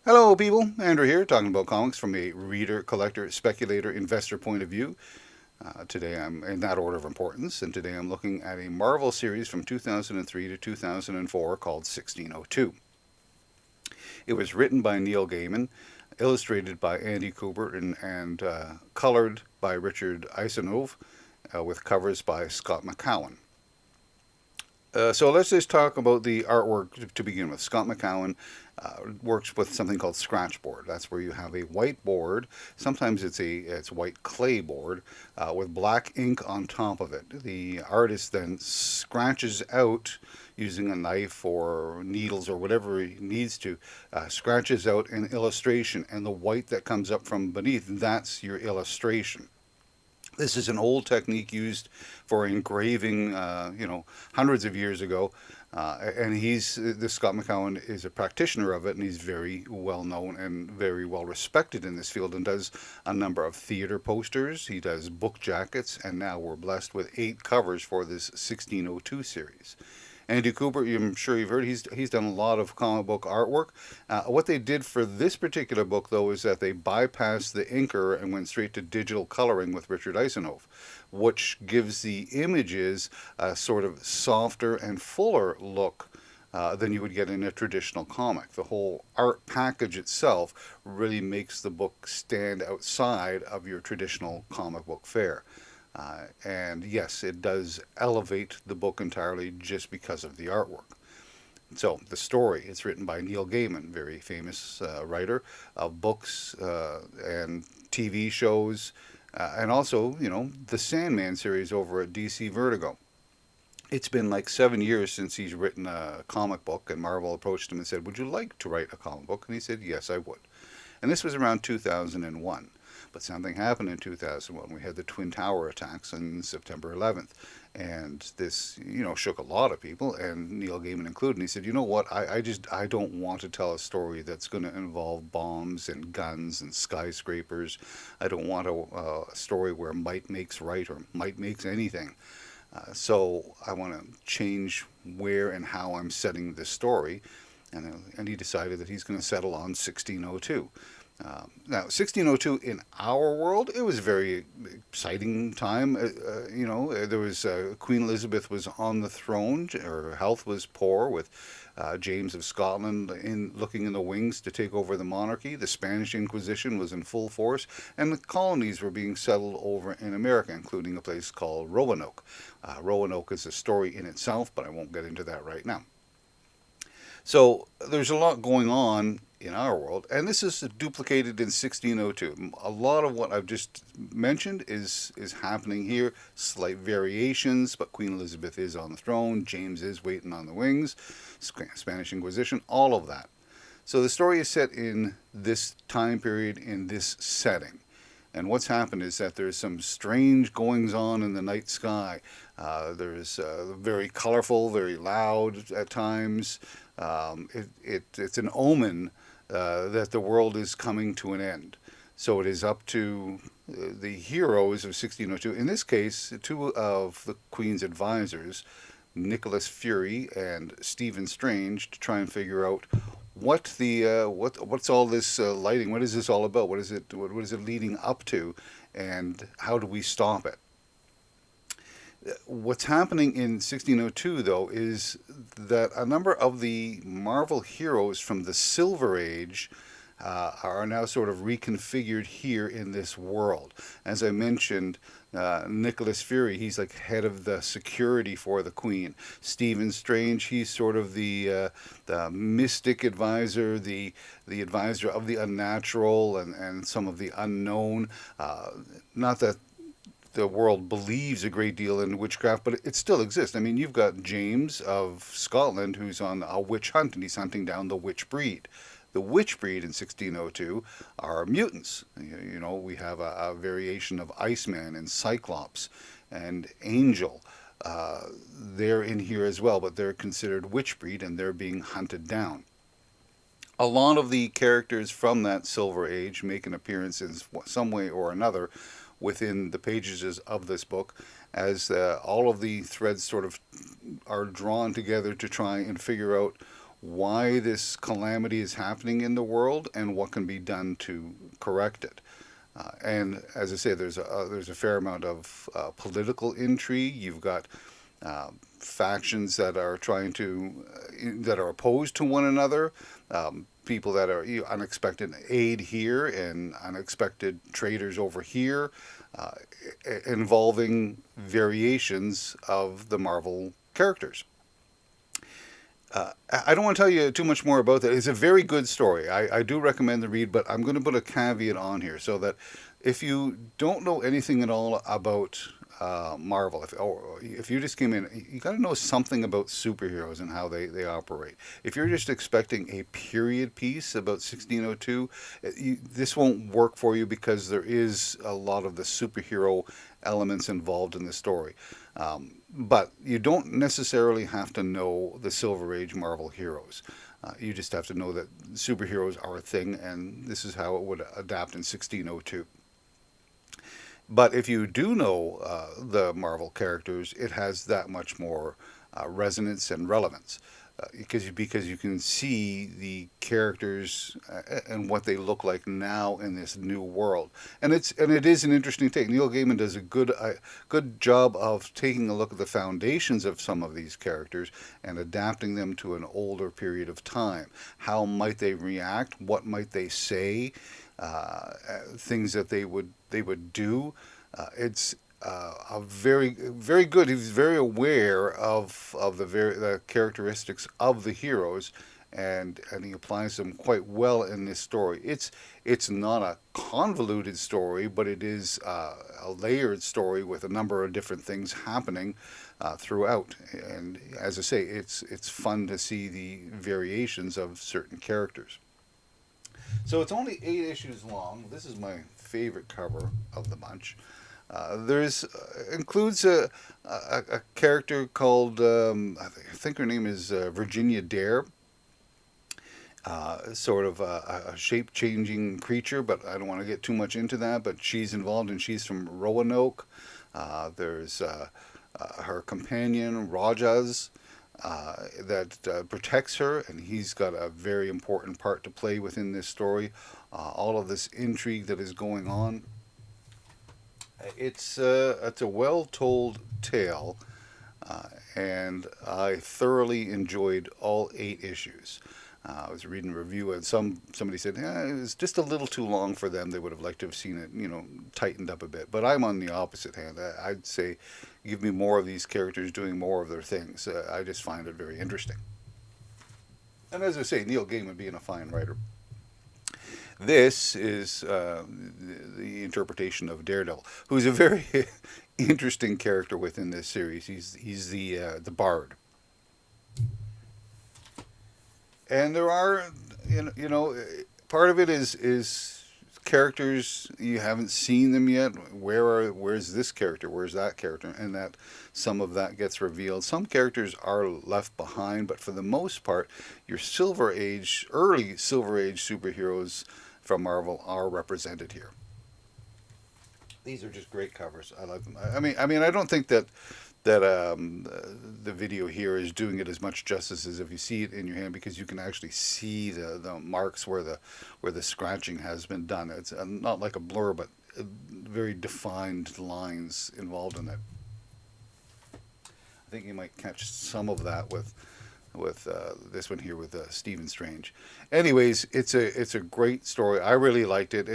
Hello, people. Andrew here, talking about comics from a reader, collector, speculator, investor point of view. Today I'm in that order of importance, and today I'm looking at a Marvel series from 2003 to 2004 called 1602. It was written by Neil Gaiman, illustrated by Andy Kubert, and colored by Richard Isanove, with covers by Scott McKowen. So let's just talk about the artwork to begin with. Scott McKowen works with something called scratchboard. That's where you have a white board. Sometimes it's white clay board with black ink on top of it. The artist then scratches out using a knife or needles or whatever he needs to, scratches out an illustration, and the white that comes up from beneath, that's your illustration. This is an old technique used for engraving, hundreds of years ago. And this Scott McKowen is a practitioner of it, and he's very well known and very well respected in this field, and does a number of theater posters. He does book jackets, and now we're blessed with 8 covers for this 1602 series. Andy Kubert, I'm sure you've heard, he's done a lot of comic book artwork. What they did for this particular book, though, is that they bypassed the inker and went straight to digital coloring with Richard Isanove, which gives the images a sort of softer and fuller look than you would get in a traditional comic. The whole art package itself really makes the book stand outside of your traditional comic book fare. And yes, it does elevate the book entirely just because of the artwork. So, the story, it's written by Neil Gaiman, very famous writer of books and TV shows, and also, the Sandman series over at DC Vertigo. It's been like 7 years since he's written a comic book, and Marvel approached him and said, "Would you like to write a comic book?" And he said, "Yes, I would." And this was around 2001. But something happened in 2001. We had the Twin Tower attacks on September 11th. And this, shook a lot of people, and Neil Gaiman included. And he said, "You know what? I don't want to tell a story that's going to involve bombs and guns and skyscrapers. I don't want a story where might makes right or might makes anything. So I want to change where and how I'm setting this story." And he decided that he's going to settle on 1602. Now, 1602 in our world, it was a very exciting time. There was Queen Elizabeth was on the throne. Her health was poor, with James of Scotland looking in the wings to take over the monarchy. The Spanish Inquisition was in full force, and the colonies were being settled over in America, including a place called Roanoke. Roanoke is a story in itself, but I won't get into that right now. So there's a lot going on in our world, and this is duplicated in 1602. A lot of what I've just mentioned is happening here. Slight variations, but Queen Elizabeth is on the throne. James is waiting on the wings. Spanish Inquisition, all of that. So the story is set in this time period, in this setting. And what's happened is that there's some strange goings on in the night sky. There's very colorful, very loud at times. It's an omen that the world is coming to an end. So it is up to the heroes of 1602. In this case, 2 of the Queen's advisors, Nicholas Fury and Stephen Strange, to try and figure out what's all this lighting? What is this all about? What is it? What is it leading up to? And how do we stop it? What's happening in 1602, though, is that a number of the Marvel heroes from the Silver Age are now sort of reconfigured here in this world. As I mentioned, Nicholas Fury, he's like head of the security for the Queen. Stephen Strange, he's sort of the mystic advisor, the advisor of the unnatural and some of the unknown. Not that the world believes a great deal in witchcraft, but it still exists. I mean, you've got James of Scotland who's on a witch hunt, and he's hunting down the witch breed. The witch breed in 1602 are mutants. We have a variation of Iceman and Cyclops and Angel. They're in here as well, but they're considered witch breed, and they're being hunted down. A lot of the characters from that Silver Age make an appearance in some way or another within the pages of this book, as all of the threads sort of are drawn together to try and figure out why this calamity is happening in the world and what can be done to correct it. And as I say, there's a fair amount of political intrigue. You've got factions that are trying to that are opposed to one another. People that are unexpected aid here and unexpected traders over here, uh, involving variations of the Marvel characters. I don't want to tell you too much more about that. It's a very good story. I do recommend the read, but I'm going to put a caveat on here so that if you don't know anything at all about Marvel, if you just came in, you got to know something about superheroes and how they operate. If you're just expecting a period piece about 1602, this won't work for you because there is a lot of the superhero elements involved in the story. But you don't necessarily have to know the Silver Age Marvel heroes. You just have to know that superheroes are a thing, and this is how it would adapt in 1602. But if you do know the Marvel characters, it has that much more resonance and relevance. Because you can see the characters and what they look like now in this new world, and it is an interesting take. Neil Gaiman does a good job of taking a look at the foundations of some of these characters and adapting them to an older period of time. How might they react? What might they say? Things that they would do. It's a very good. He's very aware of the characteristics of the heroes, and he applies them quite well in this story. It's not a convoluted story, but it is a layered story with a number of different things happening throughout. And as I say, it's fun to see the variations of certain characters. So it's only 8 issues long. This is my favorite cover of the bunch. There's includes a character called I think her name is Virginia Dare, sort of a shape changing creature, but I don't want to get too much into that. But she's involved, and she's from Roanoke. There's her companion Rajas. That protects her, and he's got a very important part to play within this story. All of this intrigue that is going on. It's a well told tale, and I thoroughly enjoyed all 8 issues. I was reading a review, and somebody said it was just a little too long for them. They would have liked to have seen it, tightened up a bit. But I'm on the opposite hand. I'd say, give me more of these characters doing more of their things. I just find it very interesting. And as I say, Neil Gaiman being a fine writer. This is the interpretation of Daredevil, who's a very interesting character within this series. He's the bard, and there are part of it is characters you haven't seen them yet. Where's this character? Where's that character? And that some of that gets revealed. Some characters are left behind, but for the most part, your early Silver Age superheroes from Marvel are represented here. These are just great covers. I like them. I mean, I don't think that the video here is doing it as much justice as if you see it in your hand, because you can actually see the marks where the scratching has been done. It's not like a blur, but very defined lines involved in it. I think you might catch some of that with this one here with Stephen Strange. Anyways, it's a great story. I really liked it.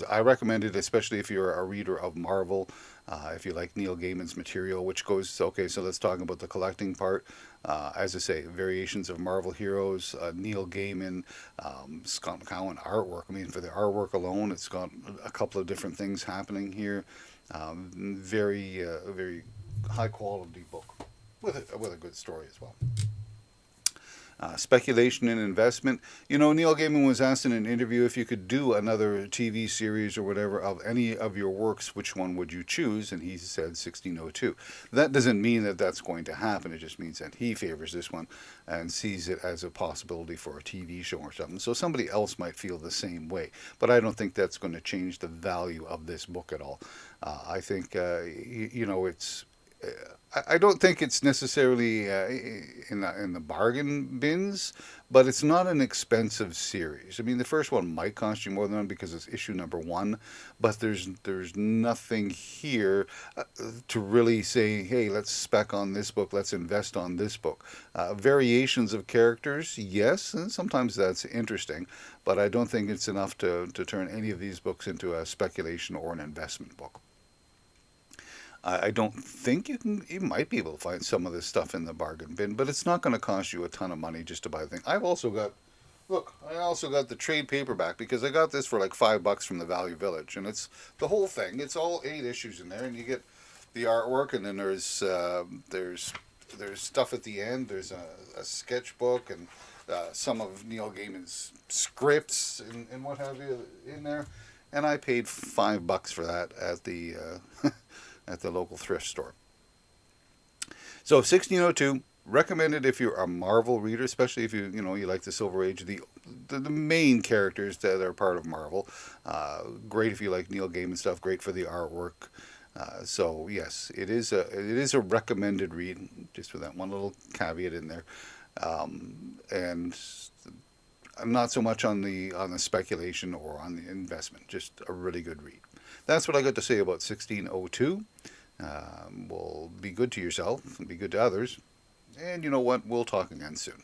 I recommend it, especially if you're a reader of Marvel. If you like Neil Gaiman's material, which goes okay. So let's talk about the collecting part. As I say, variations of Marvel heroes. Neil Gaiman, Scott McKowen artwork. I mean, for the artwork alone, it's got a couple of different things happening here. Very high quality book with a good story as well. Speculation and investment. Neil Gaiman was asked in an interview if you could do another TV series or whatever of any of your works, which one would you choose? And he said 1602. That doesn't mean that that's going to happen. It just means that he favors this one and sees it as a possibility for a TV show or something. So somebody else might feel the same way. But I don't think that's going to change the value of this book at all. I think, it's I don't think it's necessarily in the bargain bins, but it's not an expensive series. I mean, the first one might cost you more than one because it's issue number one, but there's nothing here to really say, hey, let's spec on this book, let's invest on this book. Variations of characters, yes, and sometimes that's interesting, but I don't think it's enough to turn any of these books into a speculation or an investment book. I don't think you might be able to find some of this stuff in the bargain bin, but it's not going to cost you a ton of money just to buy the thing. I also got the trade paperback because I got this for like $5 from the Value Village, and it's the whole thing. It's all 8 issues in there, and you get the artwork, and then there's stuff at the end. There's a sketchbook and some of Neil Gaiman's scripts and what have you in there, and I paid $5 for that at the at the local thrift store. So 1602, recommended if you're a Marvel reader, especially if you like the Silver Age, the main characters that are part of Marvel. Great if you like Neil Gaiman stuff. Great for the artwork. So yes, it is a recommended read. Just with that one little caveat in there, and not so much on the speculation or on the investment. Just a really good read. That's what I got to say about 1602. Well, be good to yourself and be good to others. And you know what? We'll talk again soon.